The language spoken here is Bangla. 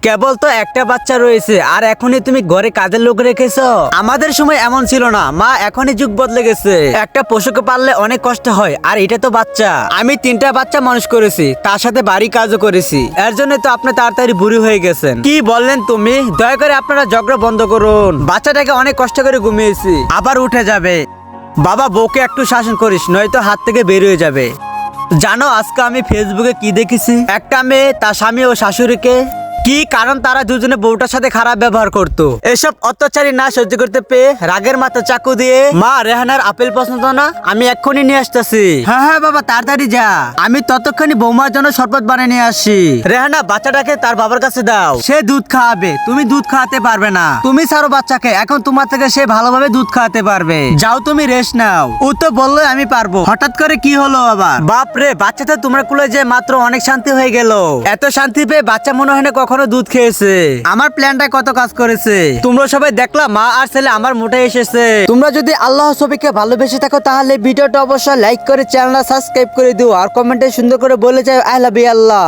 কেবল তো একটা বাচ্চা রয়েছে আর এখনই তুমি ঘরে কাজের লোক রেখেছো। আমাদের সময় এমন ছিল না মা, এখনই যুগ বদলে গেছে। একটা পশুকে পাললে অনেক কষ্ট হয়, আর এটা তো বাচ্চা। আমি 3টা বাচ্চা মানুষ করেছি, তার সাথে বাড়ি কাজও করেছি, এর জন্য তো আপনি তাড়াতাড়ি বুড়ি হয়ে গেছেন। কি বললেন তুমি? দয়া করে আপনারা ঝগড়া বন্ধ করুন। বাচ্চাটাকে অনেক কষ্ট করে ঘুমিয়েছি, আবার উঠে যাবে। বাবা, বউকে একটু শাসন করিস, নয়তো হাত থেকে বের হয়ে যাবে। জানো আজকে আমি ফেসবুকে কি দেখেছি? একটা মেয়ে তার স্বামী ও শাশুড়িকে, কি কারণ তারা দুজনে বউটার সাথে খারাপ ব্যবহার করতো। এসব অত্যাচারী না সহ্য করতে পেয়ে রাগের মাথা চাকু দিয়ে, মা রেহানার আপেল পছন্দ না, আমি এক্ষুনি নিয়ে আসতেছি। হ্যাঁ হ্যাঁ বাবা, তাড়াতাড়ি যা, আমি ততক্ষণই বৌমার জন্য শরবত বানিয়ে নিয়ে আসি। রেহানা, বাচ্চাটাকে তার বাবার কাছে দাও, সে দুধ খাওয়াবে, তুমি দুধ খাওয়াতে পারবে না। তুমি ছাড়ো বাচ্চাকে, এখন তোমার থেকে সে ভালোভাবে দুধ খাওয়াতে পারবে। যাও তুমি রেস্ট নাও। ও তো বললো আমি পারবো, হঠাৎ করে কি হলো আবার? বাপ রে, বাচ্চাটা তোমার কুলে যে মাত্র অনেক শান্তি হয়ে গেল। এত শান্তি পেয়ে বাচ্চা মনে হয় না কখনো দুধ খেয়েছে। আমার প্ল্যানটা কত কাজ করেছে তোমরা সবাই দেখলা। মা আর ছেলে আমার মুঠে এসেছে। তোমরা যদি আল্লাহ ছবিকে ভালোবেসে থাকো তাহলে ভিডিওটা অবশ্যই লাইক করে চ্যানেলটা সাবস্ক্রাইব করে দিও, আর কমেন্টে সুন্দর করে বলে যাও আই লাভ ইউ আল্লাহ।